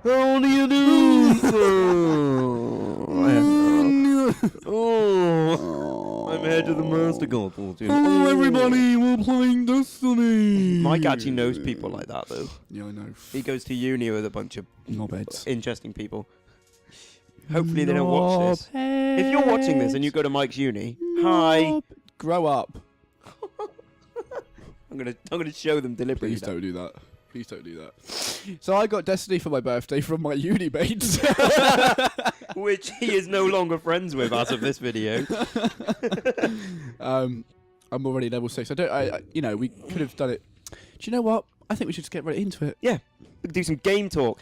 How do you do, Oh, I'm head of the Master Gospel team. Hello, everybody. We're playing Destiny. Mike actually knows people like that, though. Yeah, I know. He goes to uni with a bunch of Knobheads. interesting people. Hopefully they don't watch this. If you're watching this and you go to Mike's uni, hi. Grow up. I'm gonna show them deliberately. Please don't do that. Please don't do that. So I got Destiny for my birthday from my uni mates. Which he is no longer friends with as of this video. I'm already level 6. We could have done it. Do you know what? I think we should just get right into it. Yeah, we can do some game talk.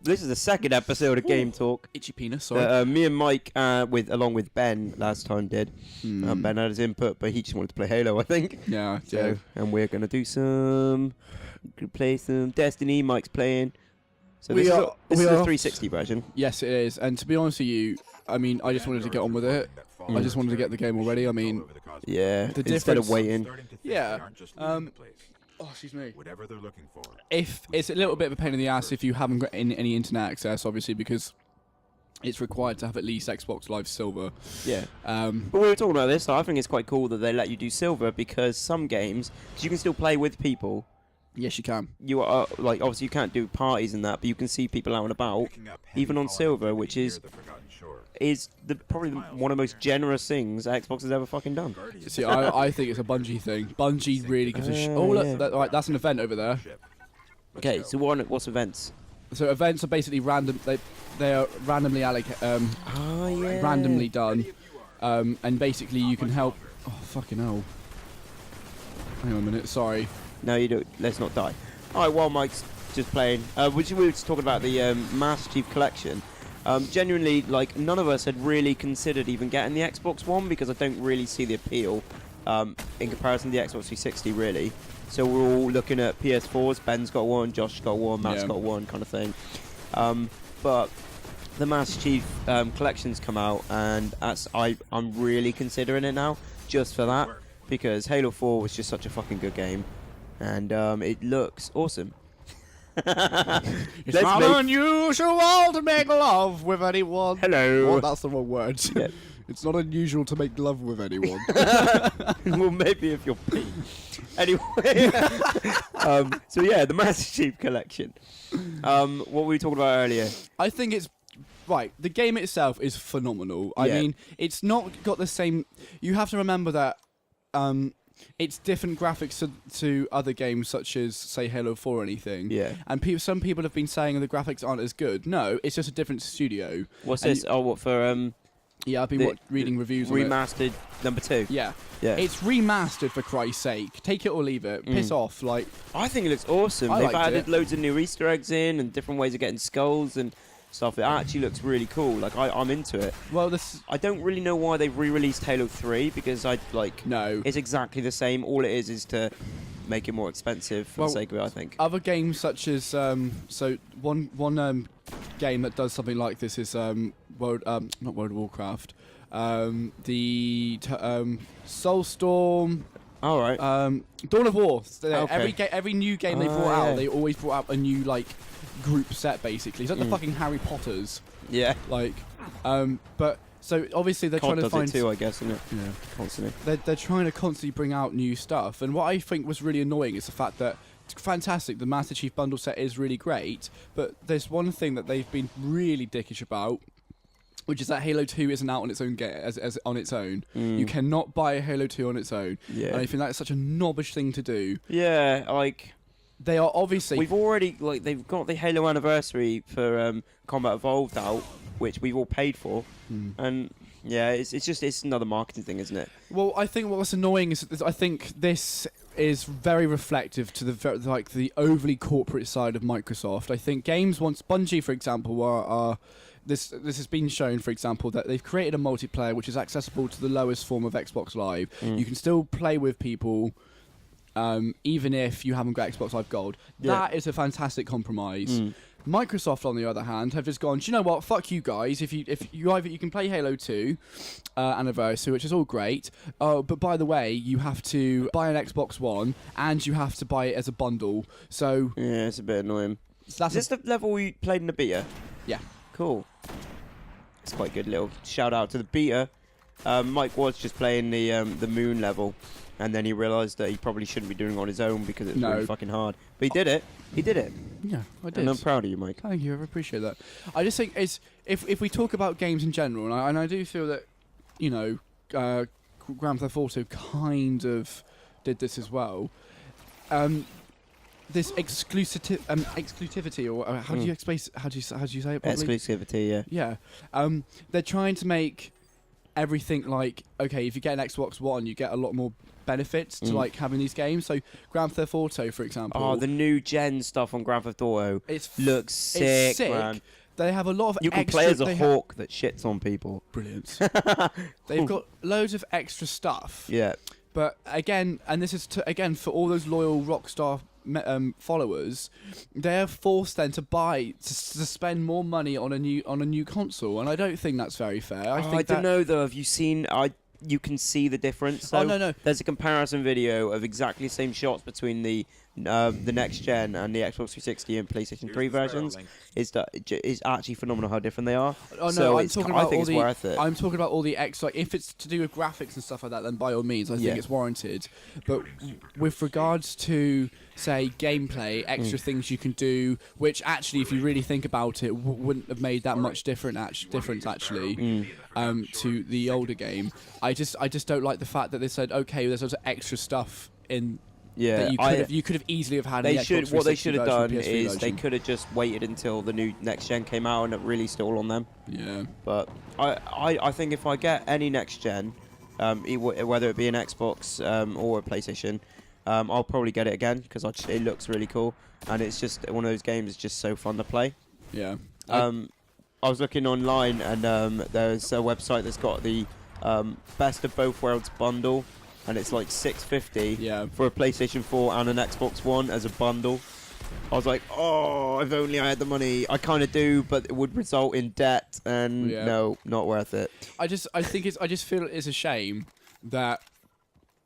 This is the second episode of Game Talk. Itchy penis, sorry. Me and Mike, along with Ben, last time did. Ben had his input, but he just wanted to play Halo, I think. Yeah, So, and we're going to do play some Destiny. Mike's playing. So this is a 360 version. Yes, it is. And to be honest with you, I mean, I just wanted to get on with it. I just wanted to get the game already. I mean, yeah, the instead of difference- waiting. Yeah. Oh, excuse me. Whatever they're looking for. If it's a little bit of a pain in the ass if you haven't got any internet access, obviously, because it's required to have at least Xbox Live Silver. Yeah. But we were talking about this, so I think it's quite cool that they let you do silver because some games, because you can still play with people. Yes, you can. You are obviously you can't do parties and that, but you can see people out and about, even on silver, which is probably one of the most generous things Xbox has ever fucking done. See, I think it's a Bungie thing. Bungie really gives a shit. Oh, look, yeah. right, that's an event over there. Okay, so what's events? So events are basically random. They are randomly randomly done, and basically you can help. Oh fucking hell! Hang on a minute. Sorry. No, you do. Let's not die. All right, while Mike's just playing, we were just talking about the Master Chief Collection. Genuinely, none of us had really considered even getting the Xbox One because I don't really see the appeal in comparison to the Xbox 360, really. So we're all looking at PS4s. Ben's got one, Josh's got one, Matt's got one, kind of thing. But the Master Chief Collection's come out, and I'm really considering it now, just for that, because Halo 4 was just such a fucking good game, and it looks awesome. It's not unusual to make love with anyone. Hello. Oh, that's the wrong word. Yeah. It's not unusual to make love with anyone. Well, maybe if you're P. Anyway, so yeah, the Master Chief Collection. What were we talking about earlier? I think it's right. The game itself is phenomenal. I mean, it's not got the same. You have to remember that it's different graphics to other games such as, say, Halo 4 or anything. Yeah. And some people have been saying the graphics aren't as good. No, it's just a different studio. What's this? What for? Yeah, I've been reading reviews on it. Remastered number 2. Yeah. Yeah. It's remastered, for Christ's sake. Take it or leave it. Piss off. I think it looks awesome. I They've liked added it. loads of new Easter eggs in and different ways of getting skulls and stuff. It actually looks really cool. I'm into it. Well, I don't really know why they've re-released Halo 3 because No. it's exactly the same. All it is to make it more expensive for the sake of it, I think. Other games such as one game that does something like this is not World of Warcraft. The Soulstorm. All right. Dawn of War. Okay. Every new game they brought out, they always brought out a new group set. Basically, it's like the fucking Harry Potters. Yeah. But so obviously they're trying to find. it too, I guess, isn't it? Yeah. Constantly. They're trying to constantly bring out new stuff, and what I think was really annoying is the fact that it's fantastic. The Master Chief bundle set is really great, but there's one thing that they've been really dickish about, which is that Halo 2 isn't out on its own as on its own. You cannot buy a Halo 2 on its own. Yeah. And I think that's such a knobbish thing to do. Yeah, They are obviously. we've already they've got the Halo anniversary for Combat Evolved out, which we've all paid for, and yeah, it's another marketing thing, isn't it? Well, I think what's annoying is I think this is very reflective to the overly corporate side of Microsoft. I think games once Bungie, for example, are this has been shown, for example, that they've created a multiplayer which is accessible to the lowest form of Xbox Live. You can still play with people. Even if you haven't got Xbox Live Gold, that is a fantastic compromise. Microsoft, on the other hand, have just gone, do you know what? Fuck you guys. If you can play Halo 2 anniversary, which is all great. But by the way, you have to buy an Xbox One and you have to buy it as a bundle. So yeah, it's a bit annoying. that's Is this the level we played in the beta? Yeah. Cool. It's quite good little shout out to the beta. Mike was just playing the moon level, and then he realised that he probably shouldn't be doing it on his own because it's really fucking hard. But he did it. He did it. Yeah, I did. And I'm proud of you, Mike. Thank you. I appreciate that. I just think it's if we talk about games in general, and I do feel that Grand Theft Auto kind of did this as well. This exclusivity, or how do you explain? How do you say it? Properly? Exclusivity, yeah. Yeah. They're trying to make everything like, okay, if you get an Xbox One, you get a lot more benefits to like having these games. So Grand Theft Auto, for example. Oh, the new gen stuff on Grand Theft Auto looks sick, man. They have a lot of You can play as a hawk that shits on people. Brilliant. They've got loads of extra stuff. Yeah. But again, and this is again for all those loyal Rockstar followers, they're forced then to spend more money on a new console, and I don't think that's very fair. I don't know though. Have you seen? You can see the difference. So no. There's a comparison video of exactly the same shots between the next gen and the Xbox 360 and PlayStation 3 versions. It's actually phenomenal how different they are. Oh no, so I'm talking about I think it's worth it. I'm talking about all the extra. Like, if it's to do with graphics and stuff like that, then by all means, I think it's warranted. But with regards to say gameplay, extra things you can do, which actually, if you really think about it, wouldn't have made that much difference actually to the older game. I just don't like the fact that they said, okay, there's lots of extra stuff in. Yeah, that you could have easily have had. What they should have done is version. they could have just waited until the new next gen came out and it released it all on them. Yeah. But I think if I get any next gen, whether it be an Xbox or a PlayStation, I'll probably get it again because it looks really cool and it's just one of those games that's just so fun to play. Yeah. I was looking online and there's a website that's got the best of both worlds bundle. And it's like $6.50 for a PlayStation 4 and an Xbox One as a bundle. I was like, oh, if only I had the money. I kind of do, but it would result in debt, and no, not worth it. I just feel it's a shame that,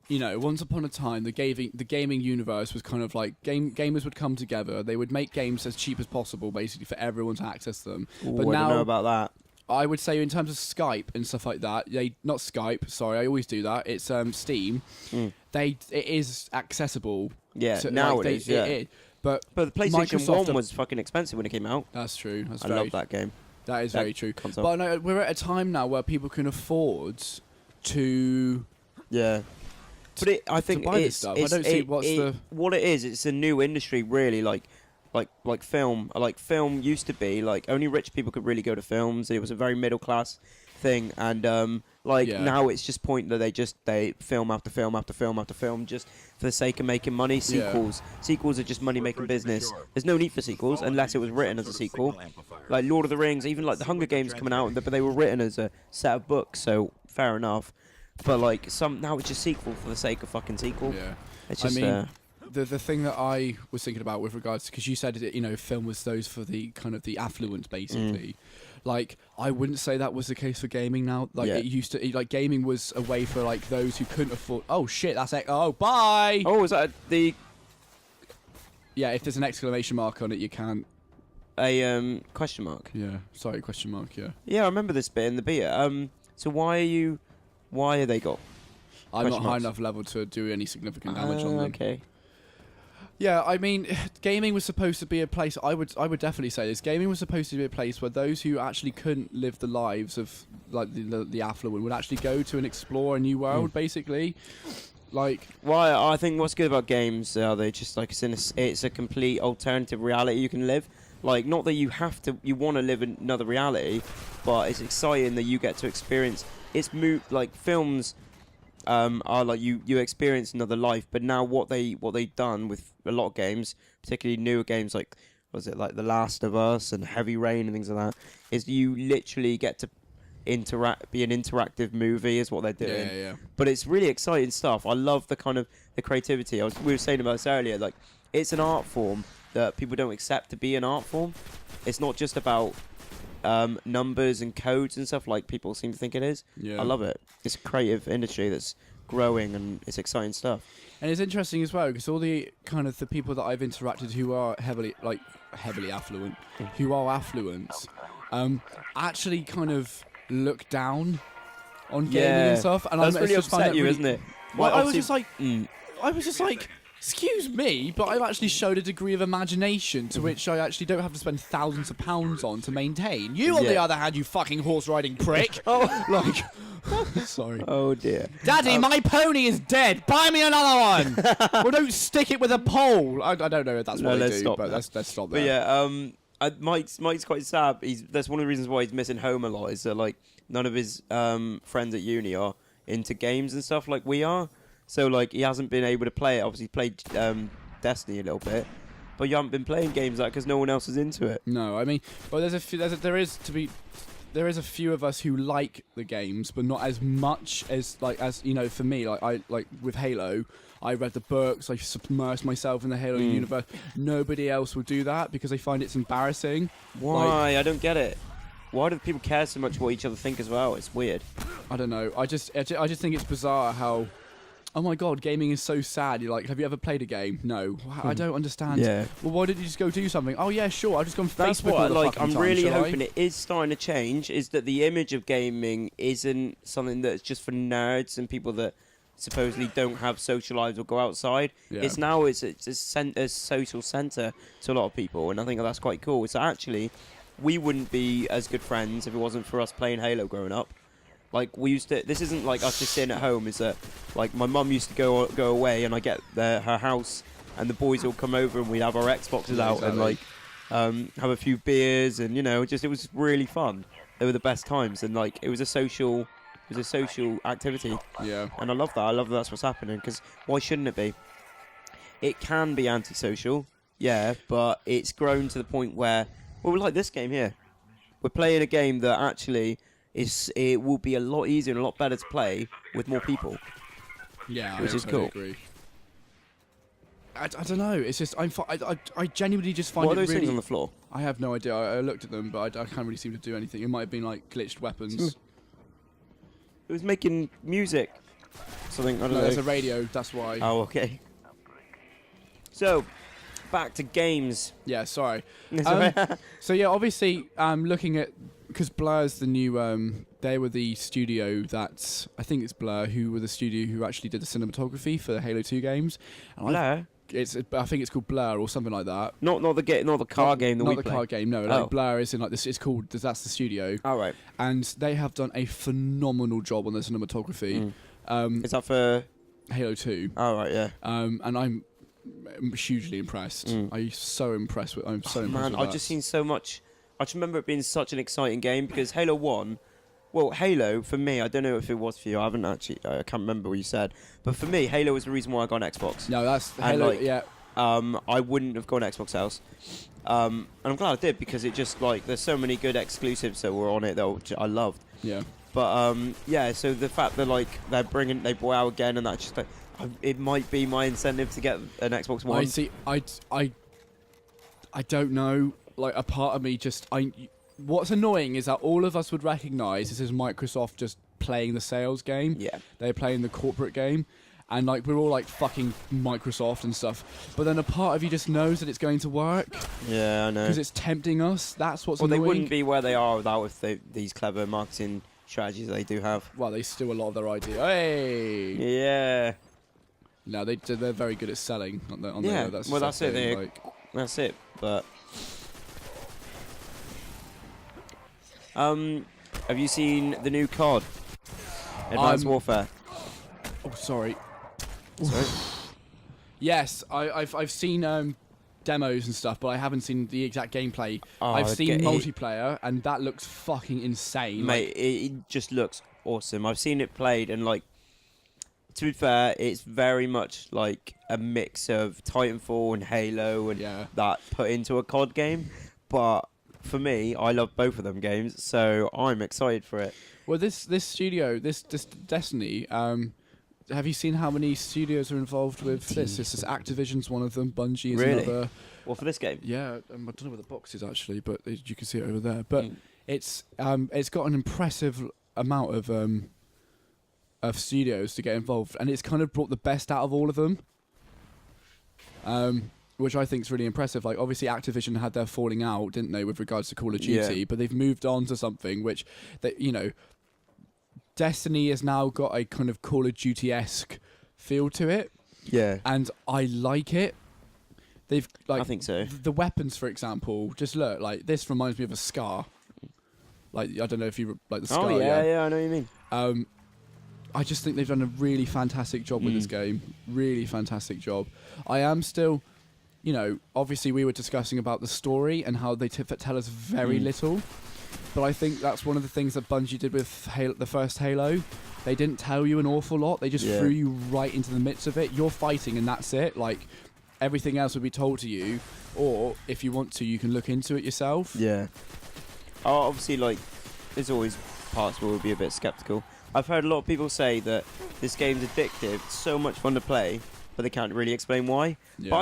once upon a time the gaming universe was kind of like gamers would come together. They would make games as cheap as possible, basically, for everyone to access them. Ooh, but I now, don't know about that. I would say in terms of Skype and stuff like that, not Skype, sorry, I always do that. It's Steam. It is accessible. Yeah, to, now like, it is. Yeah. But the PlayStation Microsoft 1 was fucking expensive when it came out. That's true. I love that game. That is very true. Console. But no, we're at a time now where people can afford to. Yeah. But I think to buy this stuff. I don't see what it is. It's a new industry, really. Like film. Like film used to be like only rich people could really go to films. It was a very middle class thing, and now it's just point that they film after film after film after film just for the sake of making money. Sequels are just money making business. There's no need for sequels unless it was written as a sequel. Like Lord of the Rings, even like the Hunger Games coming out, but they were written as a set of books, so fair enough. But like now it's just sequel for the sake of fucking sequel. Yeah, it's just. The thing that I was thinking about with regards, because you said film was those for the kind of the affluent, basically. Like, I wouldn't say that was the case for gaming now. Like, it used to, like, gaming was a way for like those who couldn't afford. Oh shit, that's it. Oh, bye. Oh, is that the? Yeah, if there's an exclamation mark on it, you can't. A question mark. Yeah, sorry, question mark. Yeah. Yeah, I remember this bit in the beta. So why are they got? I'm not high enough level to do any significant damage on them. Okay. Yeah, I mean, gaming was supposed to be a place. I would definitely say this. Gaming was supposed to be a place where those who actually couldn't live the lives of like the affluent would actually go to and explore a new world, basically. Like, well, I think what's good about games are they just like it's a complete alternative reality you can live. Like, not that you want to live another reality, but it's exciting that you get to experience. It's like films. Are like you experience another life, but now what they've done with a lot of games, particularly newer games like like The Last of Us and Heavy Rain and things like that, is you literally get to be an interactive movie is what they're doing. Yeah. But it's really exciting stuff. I love the kind of the creativity. We were saying about this earlier. Like, it's an art form that people don't accept to be an art form. It's not just about numbers and codes and stuff like people seem to think it is. Yeah. I love it. It's a creative industry that's Yeah. and it's exciting stuff. And it's interesting as well because all the kind of the people that I've interacted who are heavily affluent, who are affluent, actually kind of look down on gaming and stuff. And that's it's really just find upset that you, really, isn't it? Well, Like, I was obviously- just like, excuse me, but I've actually showed a degree of imagination to which I actually don't have to spend thousands of pounds on to maintain. You, on the Yeah. other hand, you fucking horse riding prick. Like, sorry. Oh dear. Daddy, my pony is dead. Buy me another one. Well, don't stick it with a pole. I don't know if that's No, what they let's do, stop but that. let's stop But there. yeah, Mike's quite sad. That's one of the reasons why he's missing home a lot. Is that like none of his friends at uni are into games and stuff like we are. So like he hasn't been able to play it. Obviously, he played Destiny a little bit, but you haven't been playing games like because no one else is into it. No, I mean, well, there is a few of us who like the games, but not as much as for me, like I like with Halo. I read the books, I submersed myself in the Halo universe. Nobody else will do that because they find it's embarrassing. Why? I don't get it. Why do people care so much what each other think as well? It's weird. I don't know. I just think it's bizarre how, oh my god, gaming is so sad. You're like, have you ever played a game? No. I don't understand. Yeah. Well, why didn't you just go do something? Oh yeah, sure. I'll just go on That's Facebook all what the like. fucking I'm time, really shall I? hoping it is starting to change. Is that the image of gaming isn't something that's just for nerds and people that supposedly don't have social lives or go outside. Yeah. It's now it's a social centre to a lot of people, and I think that's quite cool. So actually, we wouldn't be as good friends if it wasn't for us playing Halo growing up. Like we used to. This isn't like us just sitting at home. Is that like my mum used to go away, and I get her house, and the boys all come over, and we'd have our Xboxes out and like have a few beers, and it was really fun. They were the best times, and like it was a social activity, Yeah. and I love that. I love that's what's happening because why shouldn't it be? It can be antisocial, yeah, but it's grown to the point where we're like this game here. We're playing a game that actually. It will be a lot easier and a lot better to play with more people. Yeah, which I is totally cool. Agree. I don't know. It's just I genuinely just find What are it those really. things on the floor? I have no idea. I looked at them, but I can't really seem to do anything. It might have been like glitched weapons. It was making music. Something, I don't No, know. there's a radio. That's why. Oh, okay. So, back to games. Yeah, sorry. It's alright. So yeah, obviously, looking at because Blur's the new. They were the studio that I think it's Blur who were the studio who actually did the cinematography for the Halo 2 games. And Blur? I think it's called Blur or something like that. Not the car game that not we the play. card game. No, Oh. like Blur is in like this. It's called. That's the studio. All right. And they have done a phenomenal job on the cinematography. Is that for? Halo 2. All right. Yeah. And I'm hugely impressed. I'm so impressed with. Man, with I've that. just seen so much. I just remember it being such an exciting game because Halo 1. Well, Halo, for me, I don't know if it was for you. I haven't actually. I can't remember what you said. But for me, Halo was the reason why I got an Xbox. No, that's And, Halo. like, yeah. I wouldn't have gone Xbox else. And I'm glad I did because it just like there's so many good exclusives that were on it that I loved. Yeah. But yeah, so the fact that like they brought out again and that's just like it might be my incentive to get an Xbox One. I see. I don't know. Like a part of me just what's annoying is that all of us would recognise this is Microsoft just playing the sales game. Yeah. They're playing the corporate game. And like we're all like fucking Microsoft and stuff, but then a part of you just knows that it's going to work Yeah, I know. because it's tempting us. That's what's Well, annoying. they wouldn't be where they are without these clever marketing strategies they do have. Well, they steal a lot of their idea. Hey. Yeah. No, they're very good at selling on Yeah. their, that's Well, the that's it. thing, like, That's it. But have you seen the new COD? Advanced Warfare. oh, sorry. Sorry. Yes, I've seen demos and stuff, but I haven't seen the exact gameplay. Oh, I've seen it- multiplayer, and that looks fucking insane. Mate, it just looks awesome. I've seen it played, and like, to be fair, it's very much like a mix of Titanfall and Halo and Yeah. that put into a COD game. But for me, I love both of them games, so I'm excited for it. Well, this studio, this Destiny. Have you seen how many studios are involved with this? This is Activision's one of them. Bungie is Really? another. Well, for this game, Yeah, I don't know where the box is actually, but you can see it over there. But it's got an impressive amount of studios to get involved, and it's kind of brought the best out of all of them. Which I think is really impressive. Like, obviously Activision had their falling out, didn't they, with regards to Call of Duty, but they've moved on to something which, Destiny has now got a kind of Call of Duty-esque feel to it. Yeah. And I like it. They've, like, I think so. The weapons, for example, just look, like, this reminds me of a Scar. Like, I don't know if you, like, the Scar, Oh, yeah, I know what you mean. I just think they've done a really fantastic job with this game. Really fantastic job. I am still, obviously we were discussing about the story and how they tell us very little. But I think that's one of the things that Bungie did with the first Halo. They didn't tell you an awful lot. They just threw you right into the midst of it. You're fighting and that's it. Like, everything else would be told to you. Or, if you want to, you can look into it yourself. Yeah. Obviously, like, there's always parts where we'll be a bit skeptical. I've heard a lot of people say that this game's addictive, it's so much fun to play, but they can't really explain why. Yeah. But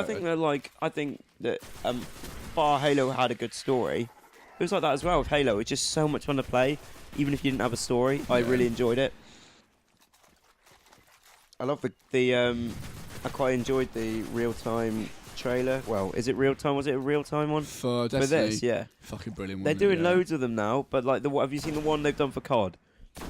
I think that bar Halo had a good story. It was like that as well with Halo. It's just so much fun to play, even if you didn't have a story. I really enjoyed it. I love I quite enjoyed the real-time trailer. Well, is it real-time? Was it a real-time one? For Destiny? For this, yeah. Fucking brilliant. They're doing loads of them now, but like, have you seen the one they've done for COD?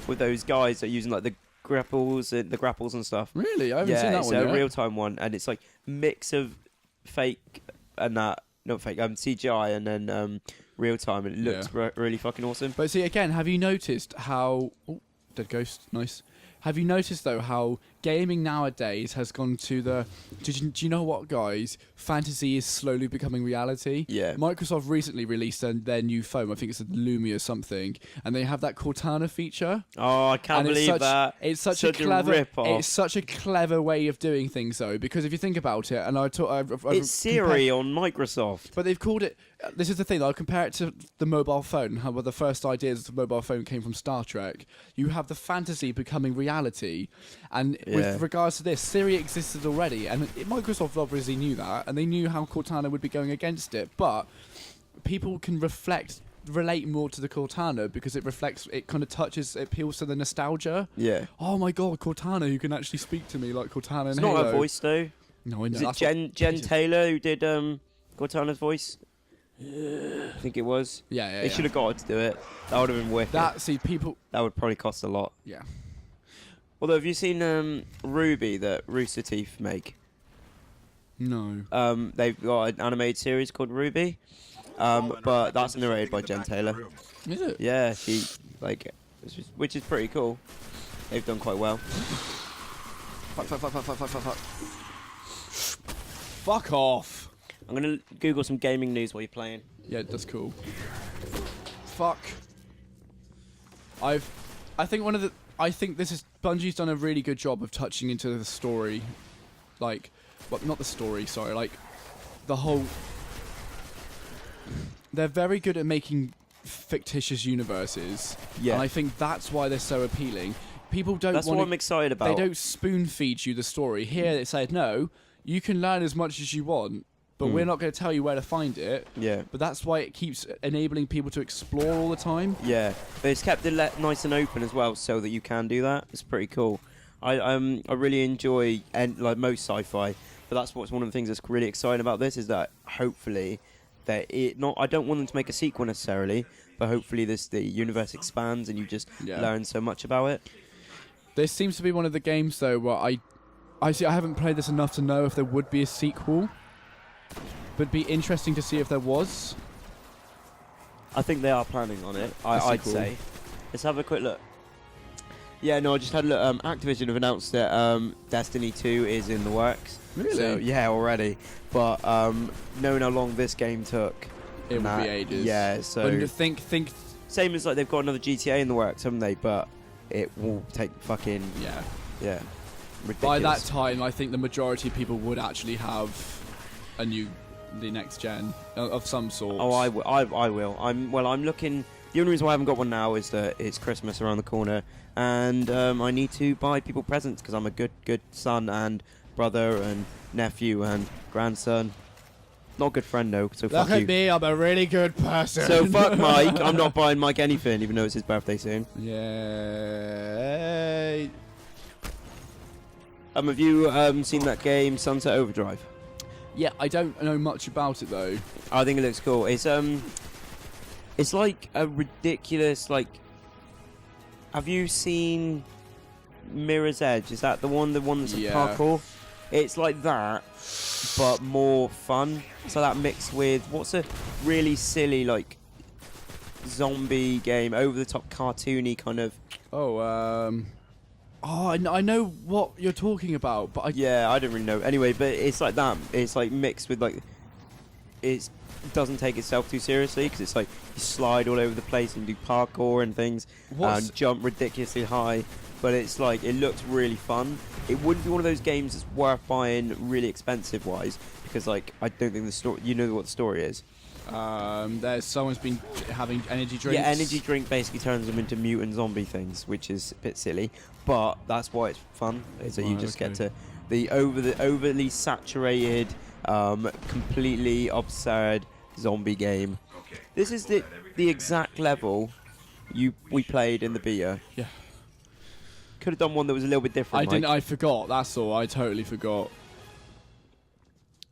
With those guys that are using like the grapples and stuff. Really? I haven't seen that one yet. It's a real-time one, and it's like mix of fake and not fake, CGI and then real-time, and it looks really fucking awesome. But see, again, have you noticed how... Oh, dead ghost, nice. Have you noticed, though, how gaming nowadays has gone to the... Do you know what, guys? Fantasy is slowly becoming reality. Yeah. Microsoft recently released their new phone. I think it's a Lumia something. And they have that Cortana feature. Oh, I can't believe that. It's such a rip-off. It's such a clever way of doing things, though. Because if you think about it, and it's Siri on Microsoft. But they've called it... This is the thing, I'll compare it to the mobile phone, how the first ideas of the mobile phone came from Star Trek. You have the fantasy becoming reality, and with regards to this, Siri existed already, and Microsoft obviously knew that, and they knew how Cortana would be going against it, but people can relate more to the Cortana because it kind of touches, it appeals to the nostalgia. Yeah. Oh my god, Cortana, who can actually speak to me like Cortana in It's Halo. not her voice, though. No, I know. Is it Jen Taylor who did Cortana's voice? I think it was. Yeah. They should have got her to do it. That would have been wicked. That would probably cost a lot. Yeah. Although, have you seen Ruby that Rooster Teeth make? No. They've got an animated series called Ruby, but that's narrated by Jen Taylor. Is it? Yeah, which is pretty cool. They've done quite well. Fuck off. I'm gonna Google some gaming news while you're playing. Yeah, that's cool. Fuck. I think Bungie's done a really good job of touching into the story, like, well, not the story, sorry, like, the whole. They're very good at making fictitious universes. Yeah. And I think that's why they're so appealing. People don't. That's what I'm excited about. They don't spoon feed you the story. Here they said, no, you can learn as much as you want, but we're not going to tell you where to find it. Yeah. But that's why it keeps enabling people to explore all the time. Yeah. But it's kept it nice and open as well, so that you can do that. It's pretty cool. I really enjoy like most sci-fi, but that's what's one of the things that's really exciting about this is that hopefully I don't want them to make a sequel necessarily, but hopefully the universe expands and you just learn so much about it. This seems to be one of the games though where I haven't played this enough to know if there would be a sequel. But it'd be interesting to see if there was. I think they are planning on it. I'd say. Let's have a quick look. Yeah, no, I just had a look. Activision have announced that Destiny 2 is in the works. Really? So, yeah, already. But knowing how long this game took, it would be ages. Yeah, so but think. Same as like they've got another GTA in the works, haven't they? But it will take fucking yeah. Ridiculous. By that time, I think the majority of people would actually have the next gen of some sort. Oh, I will. I'm looking. The only reason why I haven't got one now is that it's Christmas around the corner, and I need to buy people presents because I'm a good son and brother and nephew and grandson. Not a good friend though. So fuck you. Look at me, I'm a really good person. So fuck Mike. I'm not buying Mike anything, even though it's his birthday soon. Yeah. Have you seen that game Sunset Overdrive? Yeah, I don't know much about it though. I think it looks cool. It's like a ridiculous like. Have you seen Mirror's Edge? Is that the one that's Yeah. parkour? It's like that, but more fun. So that mixed with what's a really silly like zombie game, over the top cartoony kind of. I know what you're talking about, but Yeah, I don't really know. Anyway, but it's like that. It's like mixed with like it doesn't take itself too seriously because it's like you slide all over the place and do parkour and things and jump ridiculously high. But it's like it looks really fun. It wouldn't be one of those games that's worth buying really expensive wise because like I don't think the story. You know what the story is. There's someone's been having energy drinks. Yeah, energy drink basically turns them into mutant zombie things, which is a bit silly, but that's why it's fun. So you just get to the overly saturated, completely absurd zombie game. This is the exact level we played in the beta. Yeah. Could have done one that was a little bit different. I didn't. I forgot. That's all. I totally forgot.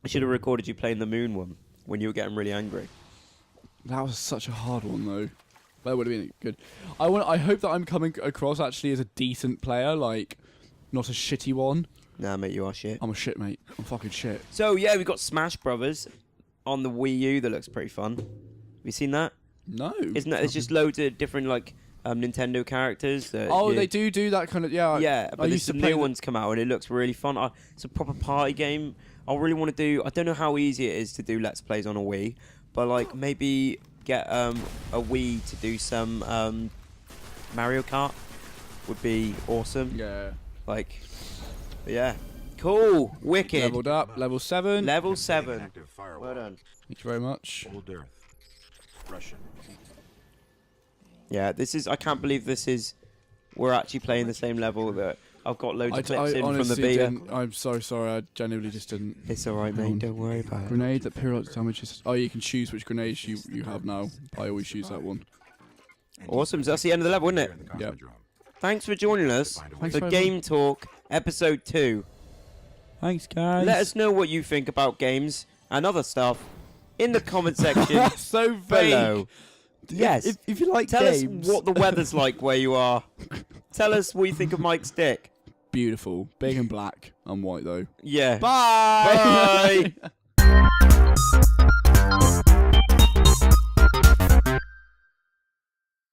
I should have recorded you playing the moon one when you were getting really angry. That was such a hard one, though. That would have been good. I hope that I'm coming across actually as a decent player, like not a shitty one. Nah, mate, you are shit. I'm a shit, mate. I'm fucking shit. So yeah, we've got Smash Brothers on the Wii U. That looks pretty fun. Have you seen that? No. Isn't that? It's just loads of different like Nintendo characters. That they do that kind of Yeah, but used some to play new ones come out and it looks really fun. It's a proper party game. I really want to do. I don't know how easy it is to do Let's Plays on a Wii, but like maybe get a Wii to do some Mario Kart would be awesome. Yeah. Like, yeah, cool, wicked. Leveled up, level 7. Level 7. Well done. Thank you very much. Old Earth. Russian. Yeah, this is. I can't believe this is. We're actually playing the same level that I've got loads of clips in from the honestly beta. I'm so sorry. I genuinely just didn't. It's alright, mate. Don't worry about it. Grenade that periodic damages. Oh, you can choose which grenades you have now. I always choose that one. Awesome. So that's the end of the level, isn't it? Yep. Thanks for joining us Thanks for very Game Talk Episode 2. Thanks, guys. Let us know what you think about games and other stuff in the comment section so vague. below. Yes. If you like Tell games. us what the weather's like where you are. Tell us what you think of Mike's dick. Beautiful. Big and black. I'm white, though. Yeah. Bye! Bye.